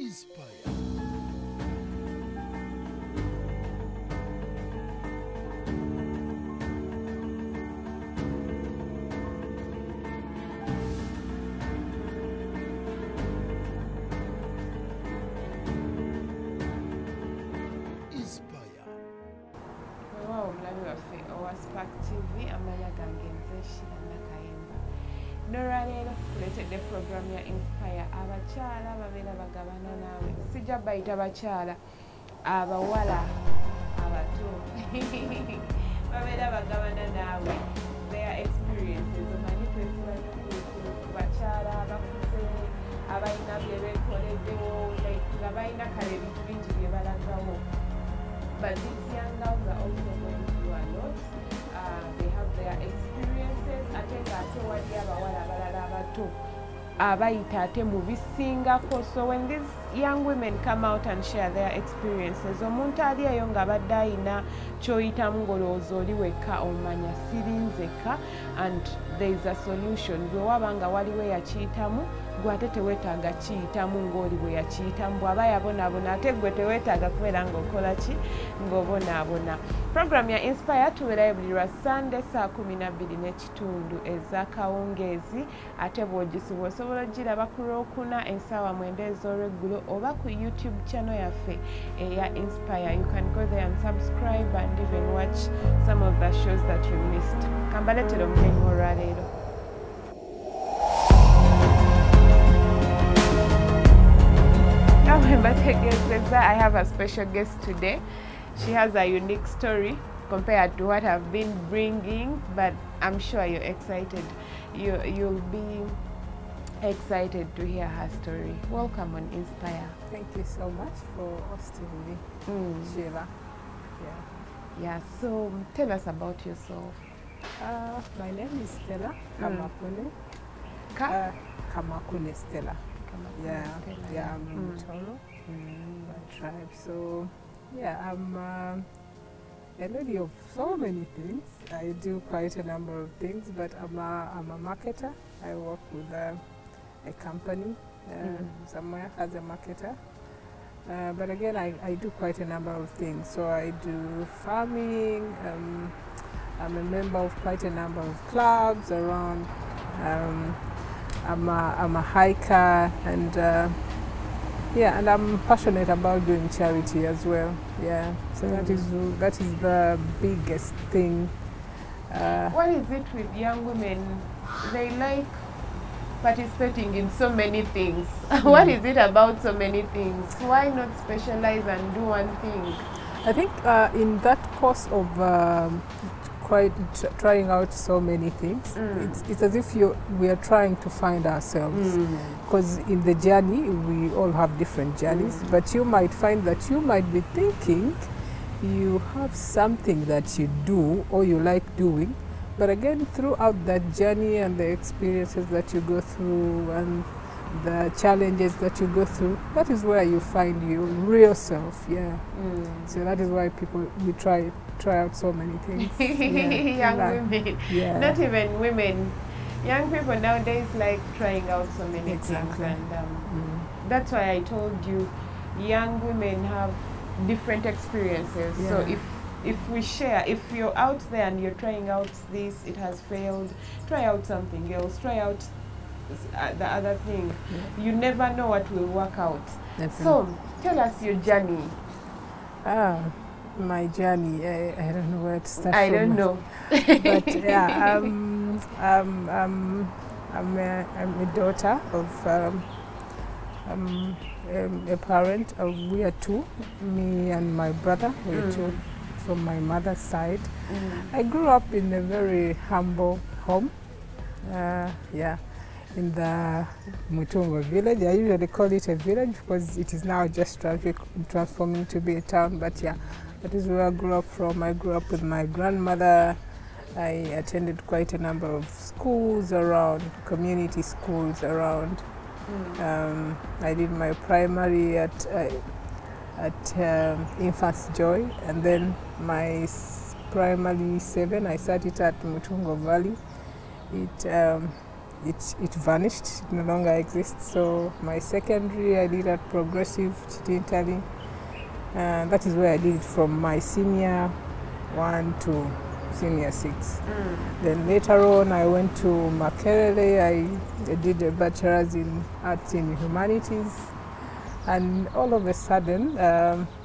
Inspire. Spark TV amanya gangenze Stellah Nakayemba. Noraleero tuleetedde programu ya Inspire abakyala babeera bagabana naawe. Sijja bayita bakyala, abawala abato babeera bagabana naawe their experiences. Omanyi twesiba nnyo ku bakyala abakuze abalina bye beekoleddewo nga balina kale ebintu bingi bye balagawo. But these young girls are also going through a lot. They have their experiences. Ate ng'ate wali abawala abalala abato abayita ate mu bisingako. So when these young women come out and share their experiences, omuntu ali eyo nga badde ayina ky'oyitamu ng'olowooza oli wekka omanya sirinzeka, and there is a solution. Bwe waba nga waliwo eyakiyitamu gwe ate teweetaaga kiyitamu ng'oli bwe yakiyitamu. Bw'aba yabonaabona ate gwe teweetaaga kubeera ng'okola ki ng'obonaabona. Program ya Inspire tubeerayo buli lwa Sunday saa 12:30 ez'akawungeezi, ate bw'ogisibwa osobola ogiraba ku Lwokuna essaawa 9 ez'olweggulo oba ku YouTube channel yaffe eya Inspire. You can go there and subscribe and even watch some of the shows that you missed. Kambaleetera omugenyi olwaleero. I have a special guest today. She has a unique story compared to what I've been bringing, but I'm sure you're excited. You'll be excited to hear her story. Welcome on Inspire. Thank you so much for hosting me, Stellah. Yeah, so tell us about yourself. My name is Stellah Kamakune. Kamakune Stellah. Yeah, I'm in Toro, my tribe. So, yeah, I'm a lady of so many things. I do quite a number of things, but I'm a marketer. I work with a company somewhere as a marketer. But again, I do quite a number of things. So I do farming. I'm a member of quite a number of clubs around. I'm a hiker, and and I'm passionate about doing charity as well. Yeah, so that is the biggest thing. What is it with young women? They like participating in so many things. What is it about so many things? Why not specialize and do one thing? I think in that course of trying out so many things, it's as if we are trying to find ourselves, because in the journey we all have different journeys, but you might find that you might be thinking you have something that you do or you like doing, but again throughout that journey and the experiences that you go through and the challenges that you go through, that is where you find your real self. So that is why we try out so many things. Young women, not even women, young people nowadays like trying out so many things, and that's why I told you young women have different experiences. So if we share, if you're out there and you're trying out this, it has failed, try out something else, try out the other thing. You never know what will work out. So tell us your journey. My journey, I don't know where to start. I don't know. But yeah, I'm a daughter of a parent. We are two, me and my brother. We're two from my mother's side. I grew up in a very humble home. In the Mutungo village. I usually call it a village because it is now just transforming to be a town, but yeah, that is where I grew up from. I grew up with my grandmother. I attended quite a number of schools around, community schools around. I did my primary at Infant's Joy, and then my primary 7 I started at Mutungo Valley. it vanished. It no longer exists. So my secondary I did at Progressive Italy. That is where I did it from my senior 1 to senior 6. Then later on I went to Makerere. I did a bachelor's in arts and humanities, and all of a sudden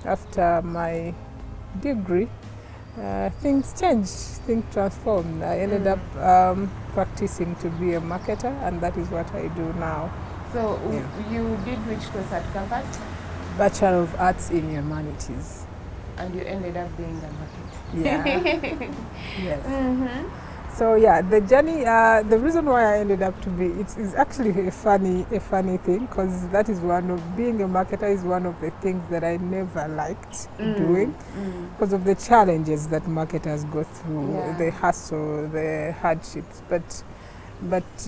after my degree things changed, things transformed. I ended up practicing to be a marketer, and that is what I do now. So you did which course at campus? Bachelor of Arts in Humanities. And you ended up being a marketer. Yeah. Yes. So yeah, the journey, the reason why I ended up to be, it's actually a funny thing, because that is being a marketer is one of the things that I never liked doing, because of the challenges that marketers go through, the hassle, the hardships. But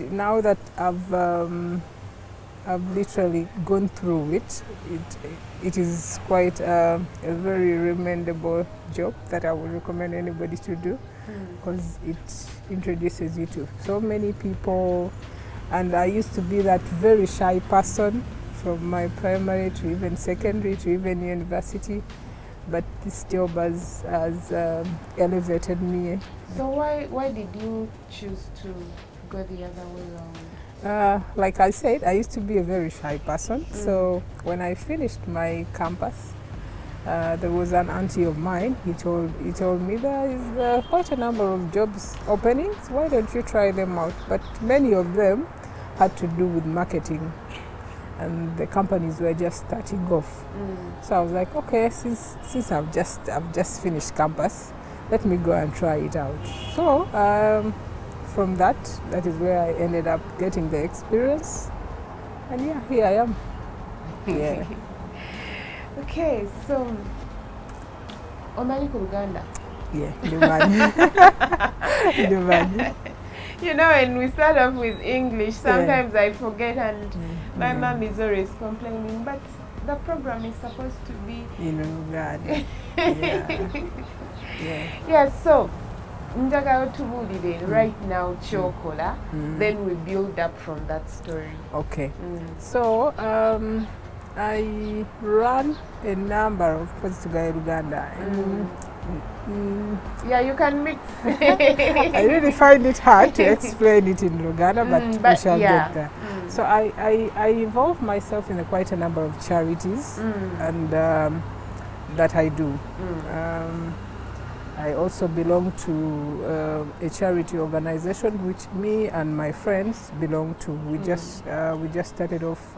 now that I've literally gone through it, it is quite a very recommendable job that I would recommend anybody to do, because it introduces you to so many people. And I used to be that very shy person from my primary to even secondary to even university, but this job has elevated me. So why did you choose to go the other way around? Like I said, I used to be a very shy person. So when I finished my campus, there was an auntie of mine. He told me there is quite a number of jobs openings. Why don't you try them out? But many of them had to do with marketing, and the companies were just starting off. So I was like, okay, since I've just finished campus, let me go and try it out. So from that is where I ended up getting the experience, and yeah, here I am. Yeah. Okay, so omanyi ku Luganda? Yeah, Dubai. You know, when we start off with English, sometimes I forget, and my mom is always complaining, but the program is supposed to be in Uganda. Yeah, so njagala tubulire right now chokola, then we build up from that story. Okay. So I run a number of places to Uganda. Yeah, you can mix. I really find it hard to explain it in Uganda, but we shall get there. So I involve myself in quite a number of charities, and that I do. I also belong to a charity organization which me and my friends belong to. We just started off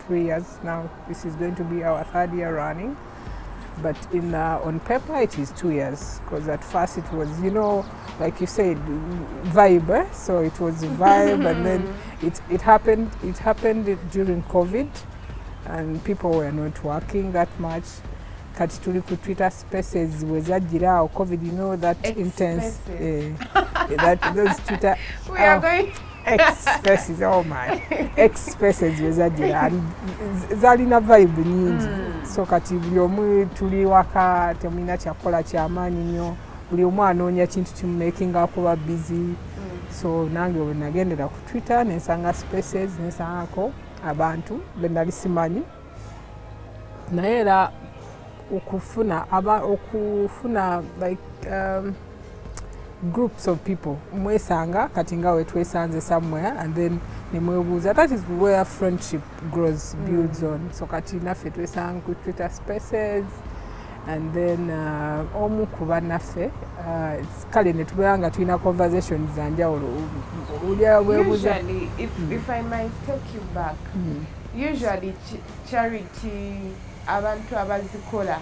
3 years now. This is going to be our 3rd year running. But on paper it is 2 years, because at first it was, you know, like you said, vibe. So it was vibe, and then it happened during COVID, and people were not working that much. Kati tuli ku Twitter Spaces wezajira COVID, you know, that intense those Twitter we are going X Spaces, oh my X Spaces wezajira, and zalina vibe nyingi. So kati buli omu tuli waka temina kyakola kyamaanyi nnyo, buli omu anoonya kintu kimumaking akuba busy. So nange bwe nagendera ku Twitter nensanga Spaces, nensangako abantu bendali simanyi, naye era okufuna like groups of people mwesanga kati nga wetwesanze somewhere, and then nemwebuuza. That is where friendship grows, builds on. So kati naffe twesanga ku Twitter Spaces, and then omu ku bannaffe kale ne tubeera nga tulina conversations za njawulo. Usually, if I might take you back, usually charity abantu abazikola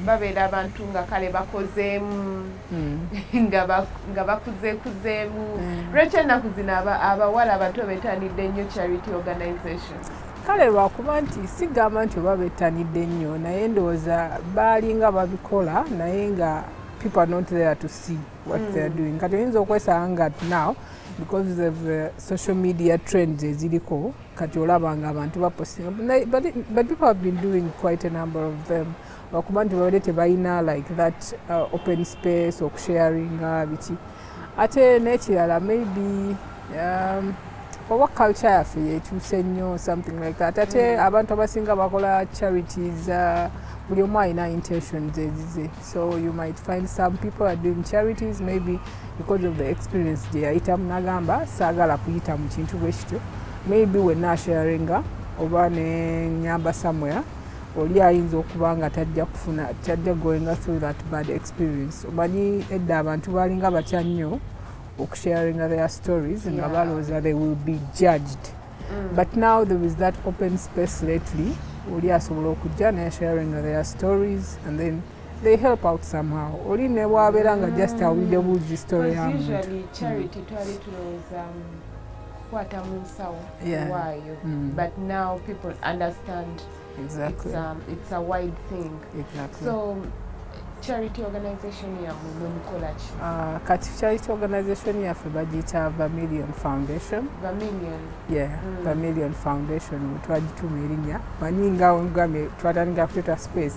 babeera abantu nga kale bakozeemu nga bakuzeekuzeemu. Lwaki ennaku zino abawala abato beetanidde nnyo charity organizations? Kale lwakuba nti sigamba nti oba beetanidde nnyo, naye ndowooza baalinga babikola naye nga people are not there to see what they are doing. Kati oyinza okwesanga now, because of social media trends eziriko, kati olaba nga abantu bapostinga, but people have been doing quite a number of them. Lwakuba nti babadde tebalina like that open space okusharinga biki. Ate n'ekirala maybe oba culture yaffe yekyuse nnyo something like that ate abantu abasinga bakola charities buli omu alina intentions ezize so you might find some people are doing charities maybe because of the experience gye yayitamu nagamba saagala kuyita mu kintu bwe kityo maybe wenna asharinga oba nenyamba somewhere oli ayinza okuba nga tajja going through that bad experience omanyi edda abantu balinga batya nnyo okusharinga their stories nga balowooza they will be judged but now there is that open space lately oli asobola okujja nesharinga their stories and then they help out somehow oli ne bwabeera nga just awulidde buuzi story yamuntu usually charity twali tulowooza kukwata mu nsawo waayo but now people understand exactly it's a wide thing exactly so charity organization yamwe mwemukola ki kati charity organization yaffe bagiyita Vermilion Foundation Vermilion Foundation twagituma erinnya manyi nga ngambye twatandika kuteeta space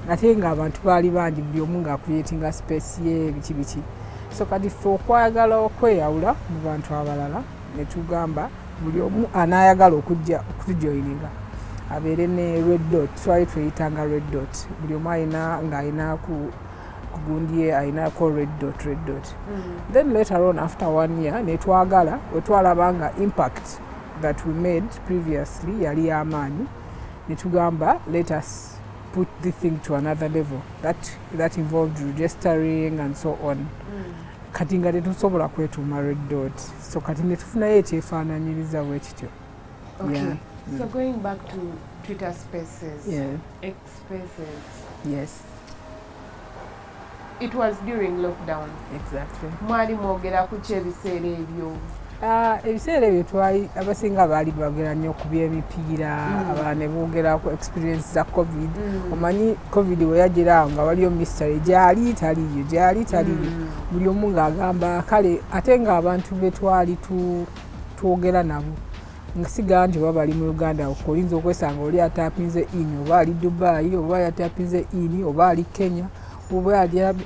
ate nga abantu baali bangi buli omu ngaakuyetinga space ye biki so kati ffe okwayagala okweyawula mu bantu abalala ne tugamba buli omu anaayagala okutujoyininga abeere ne red dot twali tweyitanga red dot buli omu ng'alina kugundi ye alinako red dot then later on after 1 year netwagala wetwalaba nga impact that we made previously yali y'amaanyi netugamba let us put the thing to another level that involved registering and so on kati nga tetusobola kwetuuma red dot so kati netufunayo ekyefaananyiriza bwe kityo So going back to Twitter Spaces, X Spaces. Yes. It was during lockdown. Exactly. Mwali mwogera ku ki ebiseera ebyo? Ebiseera ebyo twali abasinga baali boogera nnyo ku by'emipiira abalala ne boogera ku experience za covid omanyi covid we yagera nga waliyo mystery gyali taliyo buli omu ng'agamba kale ate ng'abantu be twali twogera nabo ngasiga nti baba bali mu Uganda okolinza okwesanga oli atapinze ini oba ali Dubai oba yatapinze ini oba ali Kenya oba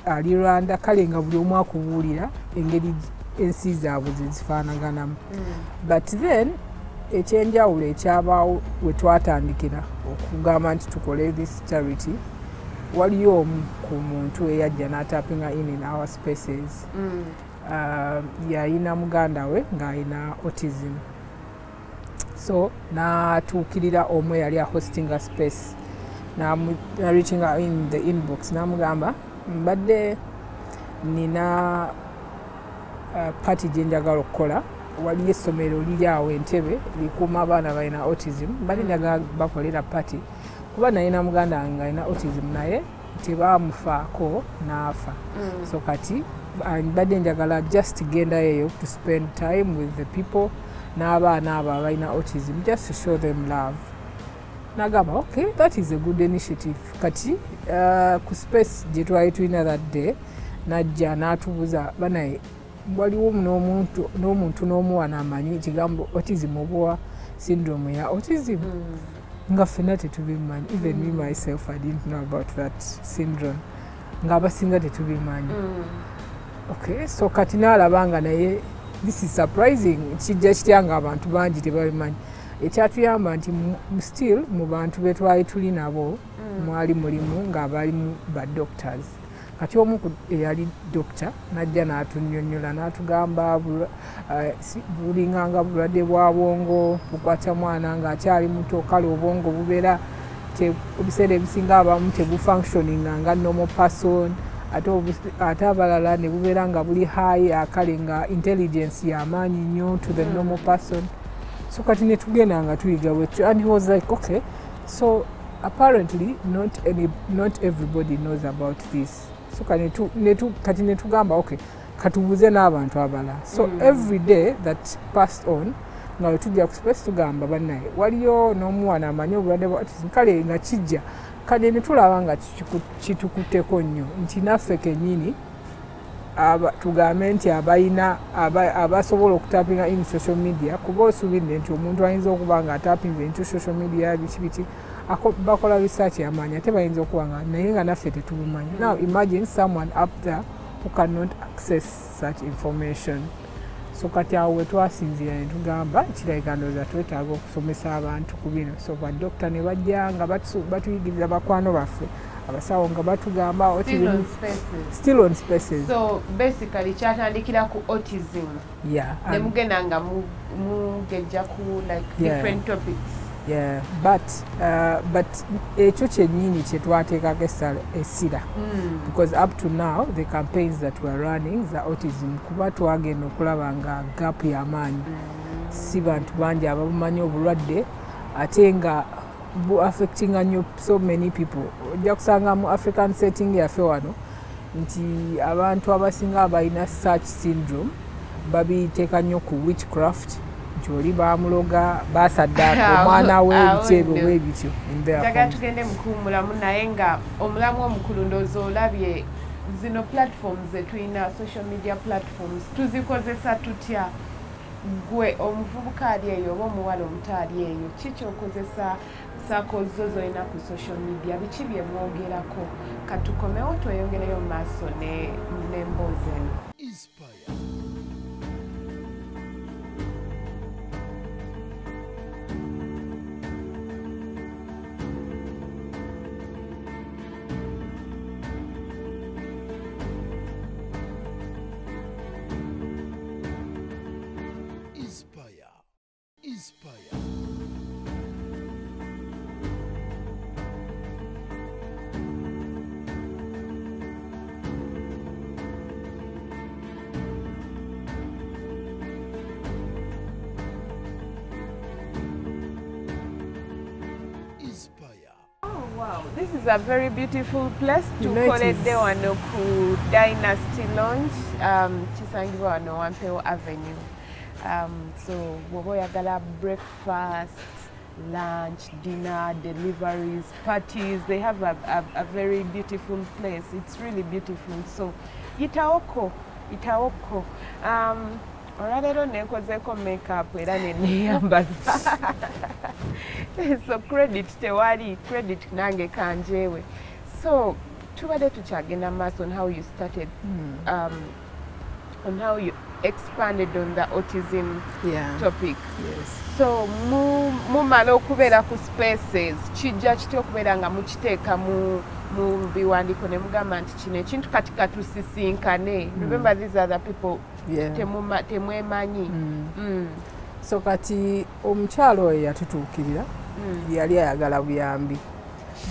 ali Rwanda kale nga buli omu akubuulira engeri ensi zaabwe zezifaanaganamu but then ekyenjawulo ekyabaawo we twatandikira okugamba nti tukole this charity waliyo omu ku muntu eyajja n'atapinga in our spaces yayina muganda we ng'alina autism so natuukirira omu yali hosting a space na reaching out in the inbox namugamba mbadde nina party gye njagala okukola waliyo essomero liri awo Entebbe likuuma abaana balina autism mbadde njagala bakolera party kuba nalina muganda wange alina autism naye tebamufaako n'afa so kati mbadde njagala just gendayo eyo to spend time with the people n'abaana abo abalina autism just to show them love nagamba okay that is a good initiative kati ku space gye twali tulina that day najja n'atubuuza banaye waliwo n'omuntu n'omuwana amanyi ekigambo autism oba syndrome ya autism nga ffenna tetubimanyi even me myself I didn't know about that syndrome ng'abasinga tetubimanyi okay so kati n'alabanga naye this is surprising kijja kitya nga abantu bangi tebabimanyi ekyatuyamba nti still mu bantu be twali tuli nabo mwali mulimu ng'abalimu ba doctors kati omu eyali doctor najja n'atunnyonnyola n'atugamba bulinganga bulwadde bwa bwongo bukwata mwana ng'akyali muto kale obwongo bubeera ebiseera ebisinga abamu tebufunctioninga nga normal person ate abalala ne bubeera nga buli high akale nga intelligence y'amaanyi nnyo to the normal person so kati ne tugenda nga tuyiga bwetyo and he was like okay so apparently not everybody knows about this so kati ne tugamba okay katubuuze n'abantu abalala so every day that passed on nga wetujja ku space tugamba bannaye waliyo n'omuwana amanyi obulwadde bwa autism kale nga kijja kale ne tulaba nga kitukutteko nnyo nti naffe kennyini tugambe nti abasobola okutapinga in social media kuba osuubidde nti omuntu ayinza okuba nga atapinze into social media biki bakola research y'amaanyi ate bayinza okuba nga naye nga naffe tetubumanyi now imagine someone up there who cannot access such information so kati awo we twasinzira ne tugamba kirabika ndowooza twetaaga okusomesa abantu ku bino so badokita ne bajja nga batuyigiriza bakwano baffe abasawo nga batugamba still on spaces. So basically kyatandikira ku autism. Yeah. Ne mugenda nga mugejja ku like different topics. Yeah, but ekyo kyennyini kye twateekako essira because up to now the campaigns that were running za autism kuba twagenda okulaba nga gap y'amaanyi si bantu bangi ababumanyi obulwadde ate nga bu affectinga nnyo so many people. Ojja kusanga mu African setting yaffe wano nti abantu abasinga abalina such syndrome babiteeka nnyo ku witchcraft nti oli bamuloga basaddaaka omwana we ebitebo bwe bityo. Njagala tugende mukuumulamu naye nga omulamu omukulu ndowooza olabye zino platforms zetulina social media platforms tuzikozesa tutya gwe omuvubuka ali eyo oba omuwala omuto ali eyo kikyokozesa sakozo zolina ku social media biki bye mwogerako katukomewo tweyongereyo mu maaso n'emboozi eno. Wow, this is a very beautiful place to tukoledde wano ku Dynasty Lounge kisangibwa wano Wampewo Avenue. So bw'oba oyagala breakfast, lunch, dinner, deliveries, parties, they have a very beautiful place. It's really beautiful. So itawoko. Olwaleero neekozeeko makeup era neneyambaza. So credit tewali, credit nange kanjeewe. So tubadde tukyagenda maaso on how you started, on how you expanded on the autism topic. Yes. So mumala okubeera ku spaces kijja kitya okubeera nga mukiteeka mu biwandiiko ne mugamba nti kino ekintu kati katusisinkane. Remember these are the people temwemanyi. So kati omukyalo oyo yatutuukirira yali ayagala buyambi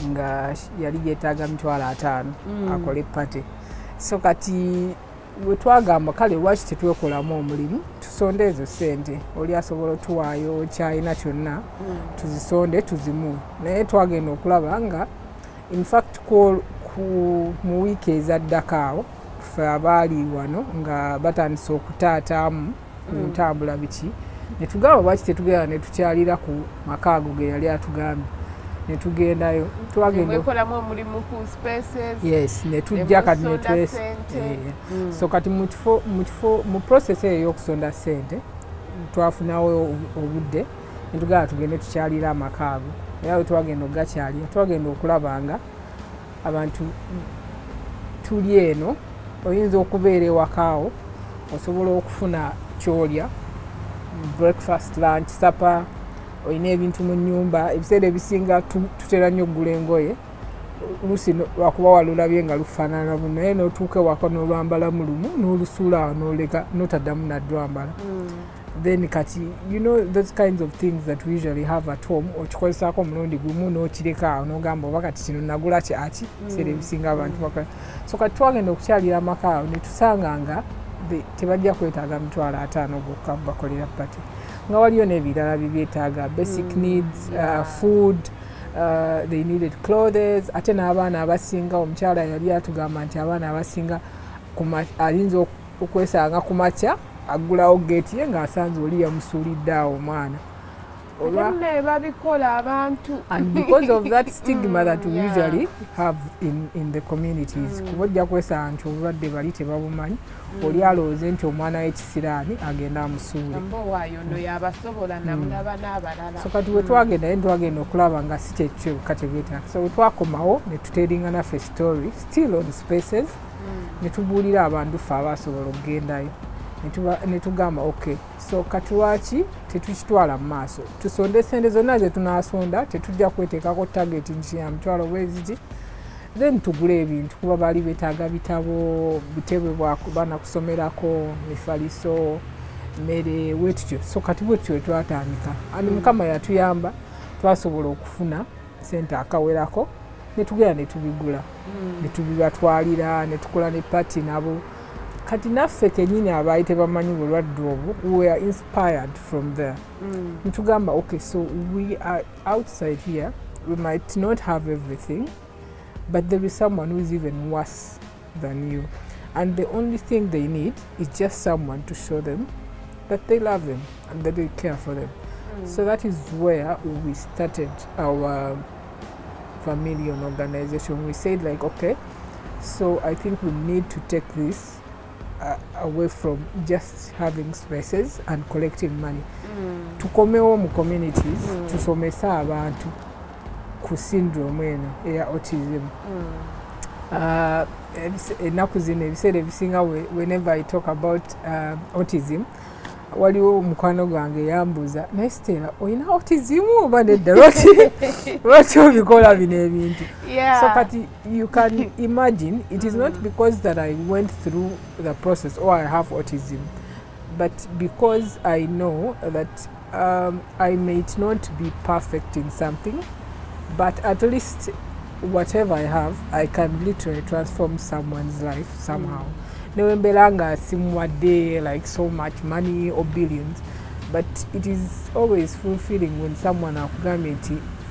nga yali yeetaaga $5,000 akole pate. So kati bwe twagamba kale lwaki tetwekolamu omulimu tusonde ezo ssente oli asobola otuwaayo kyalina kyonna tuzisonde tuzimu. Naye twagenda okulaba nga in fact mu wiiki ezaddako awo ffe abaali wano nga batandise okutaataamu ku ntambula biki ne tugamba lwaki tetugenda ne tukyalira ku makaago ge yali atugambye ne tugendayo mwekolamu omulimu ku spaces. Yes, ne tujja kati ne twese. So kati mu process eyo y'okusonda ssente twafunawo obudde ne tugamba tugende tukyalira amakaago era we twagenda ogakyalira twagenda okulaba nga abantu tuli eno oyinza okubeera ewakaawo osobola okufuna kyolya breakfast, lunch, supper, oyina ebintu mu nnyumba. Ebiseera ebisinga tutera nnyo okugula engoye lusi lwakuba walulabye nga lufaanana buno naye n'otuuka ewaka n'olwambalamu lumu n'olusuula awo n'oleka n'otaddamu naddwambala. Then kati you know those kinds of things that we usually have at home okikozesaako omulundi gumu n'okireka awo n'ogamba oba kati kino nagula kyaki ebiseera ebisinga abantu bakola. So kati twagenda okukyalira amaka awo ne tusanga nga tebajja kwetaaga $5,000 gokka bakolera pati nga waliyo n'ebirala bibyetaaga basic needs, food, they needed clothes. Ate n'abaana abasinga omukyala yali atugamba nti abaana abasinga ayinza okwesanga ku makya agulawo geeti ye ng'asanze oli yamusuulidde awo omwana. And because of that stigma that we usually have in the communities, kubajja kwesanga nti obulwadde bali tebabumanyi oli alowooze nti omwana w'ekisiraani agenda amusuule. So kati we twagenda twagenda okulaba nga si kyekyo kategeeta. So we twakomawo ne tuteeringa naffe story still on spaces ne tubuulira abantu ffe abasobola okugendayo. netugamba okay so katulwaki tetukitwala mu maaso tusonde sente zonna ze tunasonda tetujja kweteekako target nti ya mitwalo bweziti then tugule ebintu kuba bali betaaga bitabo bitebwe bwana kusomerako mifaliso mmere wetutyo so kati bwetutyo twatandika ani mukama yatuyamba twasobola okufuna sente akawerako netugenda netubigula netubibatwalira netukola ne party nabo kati naffe kenyini abaali tebamanyi bulwadde obwo we are inspired from there netugamba okay so we are outside here we might not have everything but there is someone who is even worse than you and the only thing they need is just someone to show them that they love them and that they care for them. So that is where we started our familial organization. We said like, okay, so I think we need to take this away from just having spaces and collecting money. Tukomewo mu communities, tusomesa abantu ku syndrome eno eya autism. Ennaku zino ebiseera ebisinga whenever I talk about autism, waliwo mukwano gwange yambuuza naye Stellah olina autism oba nedda lwaki obikola bino ebintu so kati you can imagine it is not because that I went through the process or I have autism but because I know that I might not be perfect in something but at least whatever I have I can literally transform someone's life somehow. Newembelanga simwade like so much money or billions, but it is always fulfilling when someone akugambye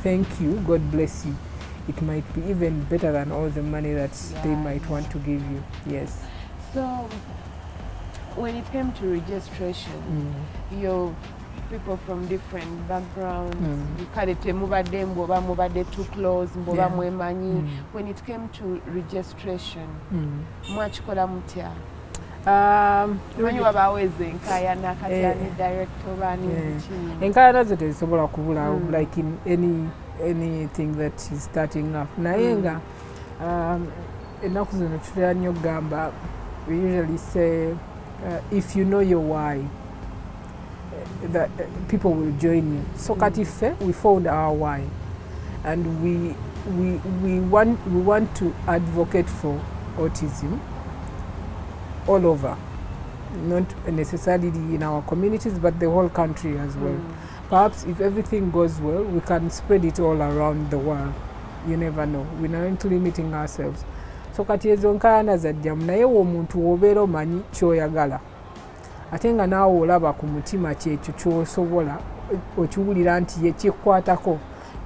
thank you, God bless you. It might be even better than all the money that they might want to give you. Yes. So when it came to registration, your people from different backgrounds, too close, when it came to registration, much kolamutya. When you have always enkaya director enkaya nazo tezisobola kubula like in anything that is starting up. Nayenga ennaku zino tutera nnyo gamba we usually say if you know your why that people will join you. So katife we found our why and we want to advocate for autism all over, not necessarily in our communities but the whole country as well. Perhaps if everything goes well we can spread it all around the world. You never know. We're not limiting ourselves. So kati ezo nkayana zajjamu naye omuntu obeera omanyi kyoyagala ate nga naawe olaba ku mutima kyekyo kyosobola okiwulira nti yekikwatako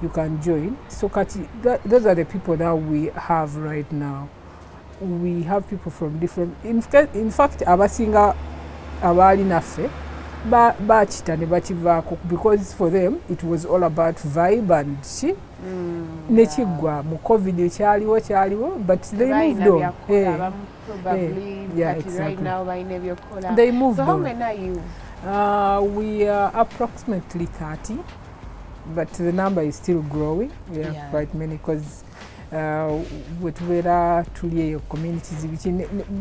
you can join. So kati those are the people that we have right now. We have people from different in fact abasinga abaali naffe bakita ne bakivaako because for them it was all about vibe and nekiggwa mu covid kyaliwo but they moved on. Exactly. Right now they moved so on. How many are you? We are approximately 30 but the number is still growing. Quite many because wetubeera tuli eyo communities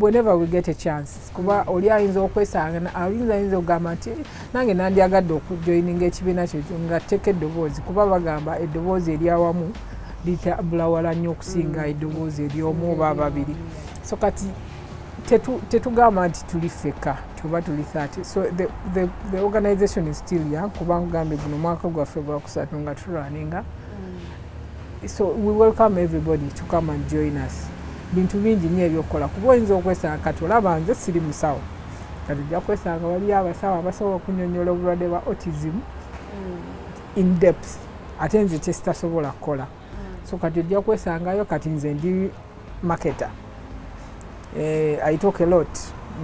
whenever we get a chance kuba oli ayinza okwesanga ayinza okugamba nti nange nandyagadde okujoininga ekibiina kyo nga teka eddoboozi kuba bagamba eddoboozi eryawamu litabula wala nnyo okusinga eddoboozi eryomu oba ababiri so kati tetugamba nti tuli ffeka tuba tuli 30 so the organization is still young kuba nkugambe guno mwaka gwaffe gwakusatu nga turunninga. So we welcome everybody to come and join us. Bintu bingi nnyo ebyokukola kuba oyinza okwesanga kati olaba nze siri musawo kati ojja kwesanga waliyo abasawo abasobola okunyonnyola obulwadde bwa autism in depth ate nze kyesitasobola kukola so kati ojja kwesangayo kati nze ndi marketer. I talk a lot.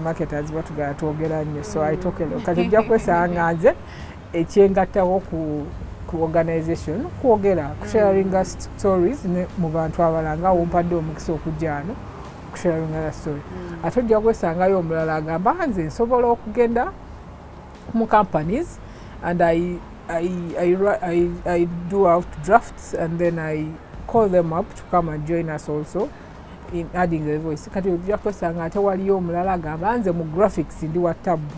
Marketers batugala twogera nnyo so I talk a lot kati ojja kwesanga nze ekyengattawo ku organization kwogera kusharinga stories ne mu bantu abalanga wompadde omukisa okujjano kusharinga story ate ojja kwesangayo omulala agamba nze nsobola okugenda mu companies and I do out drafts and then I call them up to come and join us also in adding the voice kati ojja kusanga ate waliyo omulala agamba nze mu graphics ndi wa tabbu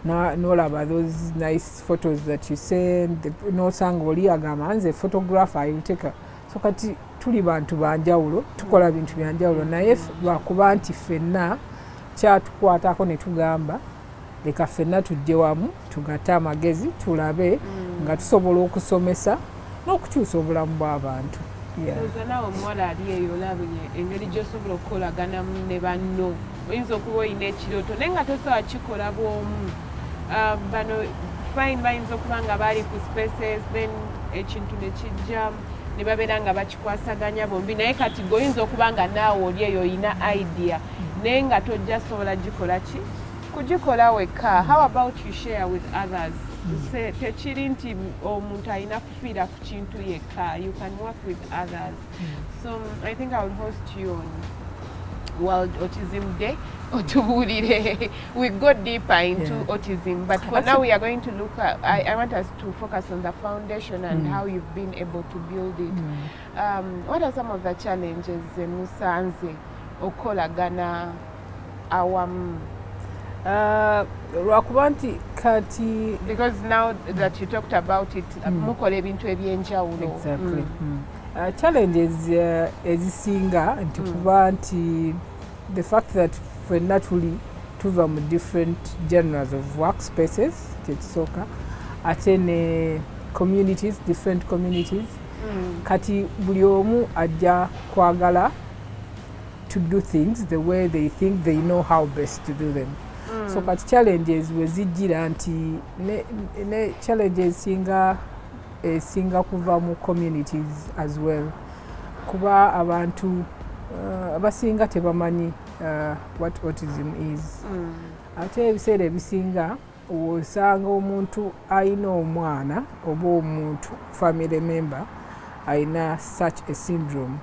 n'olaba those nice photos that you send n'osanga oli agamba nze photographer I will take a so kati tuli bantu banjawulo tukola bintu byanjawulo naye lwakuba nti ffenna kyatukwatako ne tugamba leka ffenna tujje wamu tugatte amagezi tulabe nga tusobola okusomesa n'okukyusa obulamu bw'abantu. Naawe omuwala ali eyo olabye engeri gy'osobola okukolaganamu ne banno oyinza okuba olina ekirooto naye nga tosobola kikola bw'omu. Bano fine bayinza okuba nga baali ku spaces then ekintu ne kijja ne babeera nga bakikwasaganya bombi naye kati gweoyinza okuba nga naawe oli eyo olina idea naye nga tojja sobola gikola ki kugikola wekka. How about you share with others? Tekiri nti omuntu alina kufiira ku kintu yekka. You can work with others. So I think I will host you on World Autism Day. We go deeper into autism, but for now we are going to look at, I want us to focus on the foundation and how you've been able to build it. What are some of the challenges musanze okolagana awamu? Lwakuba nti kati because now that you talked about it mukola ebintu ebyenjawulo. Exactly. Challenges ezisinga nti kuba nti the fact that ffenna tuli tuva mu different genres of workspaces kyekisooka ate ne communities, different communities. Kati buli omu ajja kwagala to do things the way they think they know how best to do them. So kati challenges wezijjira nti ne challenges singa kuva mu communities as well kuba abantu abasinga tebamanyi what autism is. Ate ebiseera ebisinga osanga omuntu ayina omwana oba omuntu family member ayina such a syndrome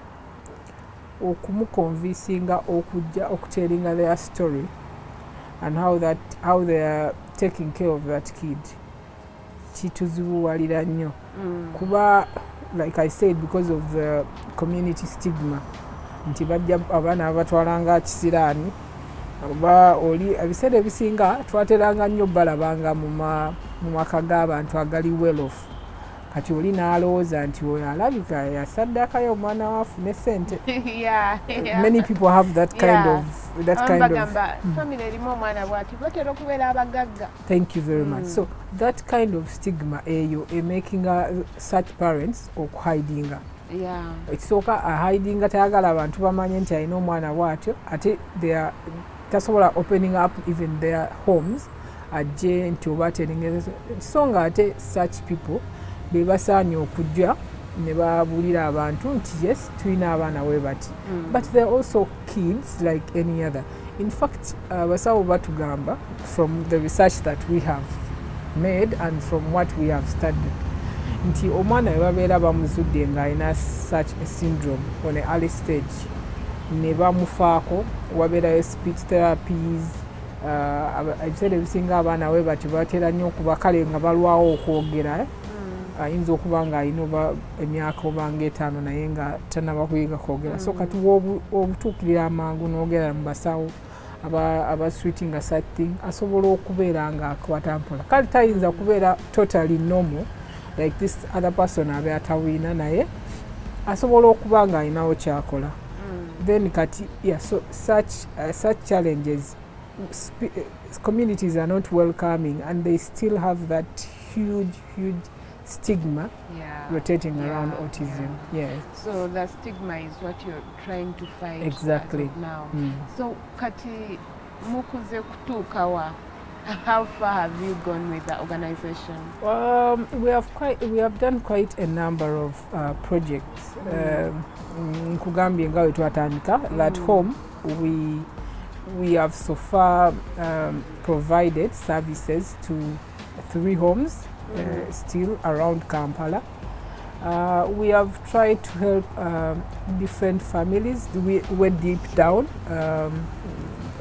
okumuconvincinga okujja okuteeringa their story and how they are taking care of that kid kituzibuwalira nnyo kuba like I said because of the community stigma nti bajja abaana abatwalanga kisiraani oba oli ebiseera ebisinga twateranga nnyo balabanga mu maka g'abantu agali well off kati oli n'alowooza nti oyo alabika yasaddakayo omwana wafune sente. Many people have that kind of family erimu omwana bwati batera okubeera abagagga. Thank you very much. So that kind of stigma eyo making such parents okuhidinga. Ekisooka ahidinga tayagala abantu bamanye nti alina omwana bwatyo ate tasobola opening up even their homes ajje nti oba ateringeza so nga ate such people bebasaanye okujja ne babuulira abantu nti yes tulina abaana we bati but they're also kids like any other. In fact abasawo batugamba from the research that we have made and from what we have studied nti omwana we babeera bamuzudde ng'alina such a syndrome on an early stage ne bamufaako wabeerayo speech therapies ebiseera ebisinga abaana we bati batera nnyo okuba kale nga balwawo okwogera ayinza okuba ng'alina oba emyaka oba ng'etaano naye nga tanaba kuyiga kwogera so kati obutuukirira amangu n'ogera mu basawo abasweetinga such thing asobola okubeera ng'akwata mpola kale tayinza kubeera totally normal like this other person abe atawina naye asobola okuba ng'alinawo kyakola then kati so such challenges communities are not welcoming and they still have that huge stigma rotating around autism. So the stigma is what you're trying to fight exactly now. So kati mukuze kutuukawa, how far have you gone with the organization? We have done quite a number of projects. Nkugambye nga wetwatandika at home we have so far provided services to 3 homes still around Kampala. We have tried to help different families. We went deep down.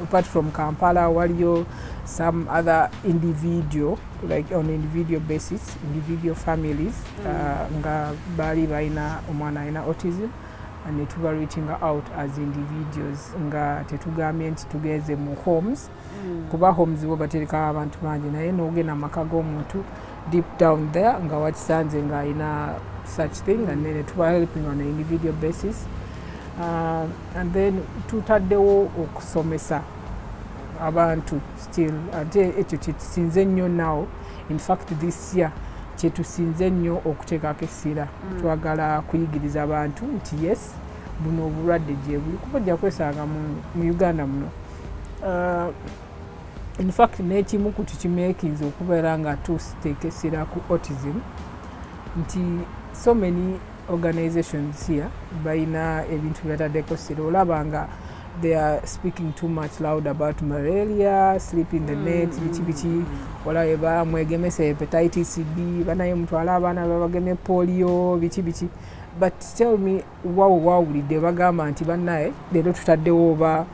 Apart from Kampala, waliyo some other individual, like on individual basis, individual families nga bali baina omwana ina autism ne tuba reaching out as individuals nga tetugambye nti tugeze mu homes kuba homes bo batereka abantu bangi naye n'ogenda maka g'omuntu deep down there nga wakisanze nga alina such thing and then tuba helping on an individual basis and then tutaddewo okusomesa abantu still ate ekyo kyetusinze nnyo now in fact this year kyetusinze nnyo okuteekako essira twagala kuyigiriza abantu nti yes buno obulwadde gye buli kuba ojja kwesanga mu Uganda muno in fact n'ekimu ku tukimeekinze okubeera nga tuteeka essira ku autism nti so many organizations here bayina ebintu byataddeko essira olaba nga they are speaking too much loud about malaria, sleep in the net, bichi olaba mwegemesa hepatitis B, banaye mutwala abaana babageme polio, bichi. But tell me wawulidde bagamba nti banaye leero tutaddewo oba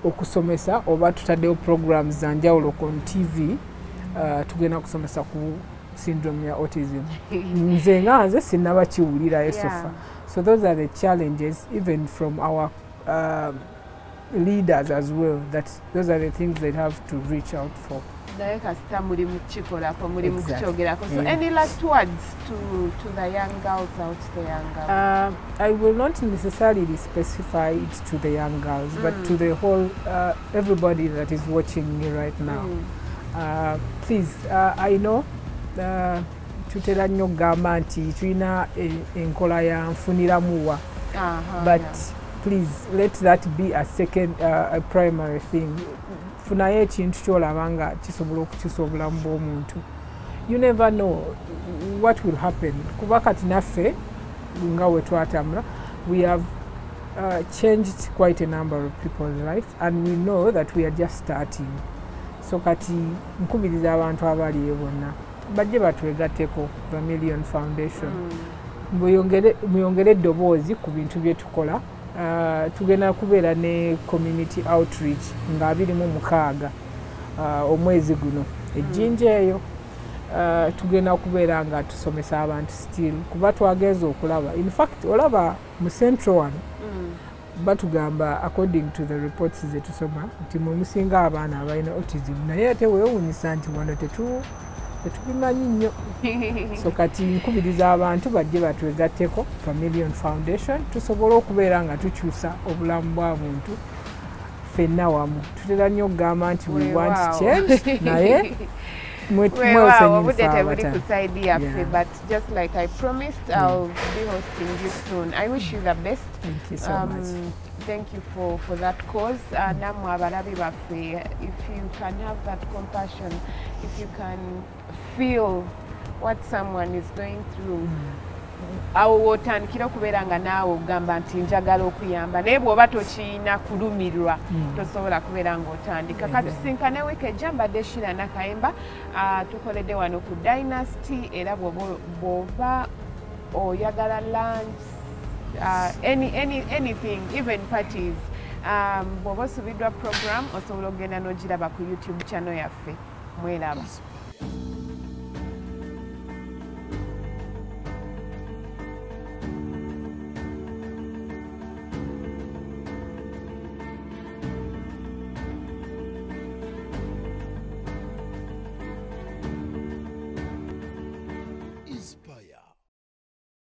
okusomesa oba tutaddewo programs za njawulo on TV tugenda kusomesa ku syndrome ya autism. Nze nga nze sinnaba kiwulirayo sofa. So those are the challenges even from our leaders as well, that those are the things they have to reach out for. So any last words to the young girls out there? I will not necessarily specify it to the young girls, but to the whole everybody that is watching me right now. Please, I know tutera nnyo gamba nti tulina enkola ya nfuniramuwa, but please let that be a second a primary thing. Funayo ekintu kyolaba nga kisobola okukyusa obulamu bw'omuntu. You never know what will happen. Kuba kati naffe nga we twatambula, we have changed quite a number of people's lives and we know that we are just starting. So kati nkubiriza abantu abali bonna bajje batwegatteko Vermilion Foundation. Muyongere eddoboozi ku bintu bye tukola. Tugenda kubeera ne community outreach nga 26 omwezi guno ejjinja eyo tugenda kubeera nga tusomesa abantu still kuba twageza okulaba. In fact olaba mu Central one batugamba according to the reports ze tusoma nti musinga abaana abalina autism naye ate weewuunyisa nti wano tetubimanyi nnyo. So kati nkubiriza abantu bajje batwegatteko Vermilion Foundation tusobole okubeera nga tukyusa obulamu bw'abantu ffenna wamu. Tutera nnyo okugamba nti we want change naye but just like I promised, I'll be hosting you soon. I wish you the best. Thank you so much. Thank you for that cause. Namwe abalabi baffe, if you can have that compassion, if you can feel what someone is going through, awo wotandikira okubeera nga naawe ogamba nti njagala okuyamba naye bw'oba tokiina kulumirwa tosobola kubeera ng'otandika. Katusinkane wiiki ejja mbadde Stellah Nakayemba tukoledde wano ku Dynasty era bw'oba oyagala lunch anything even parties bw'oba osubiddwa program osobola okugenda n'ogiraba ku YouTube channel yaffe. Mweraba.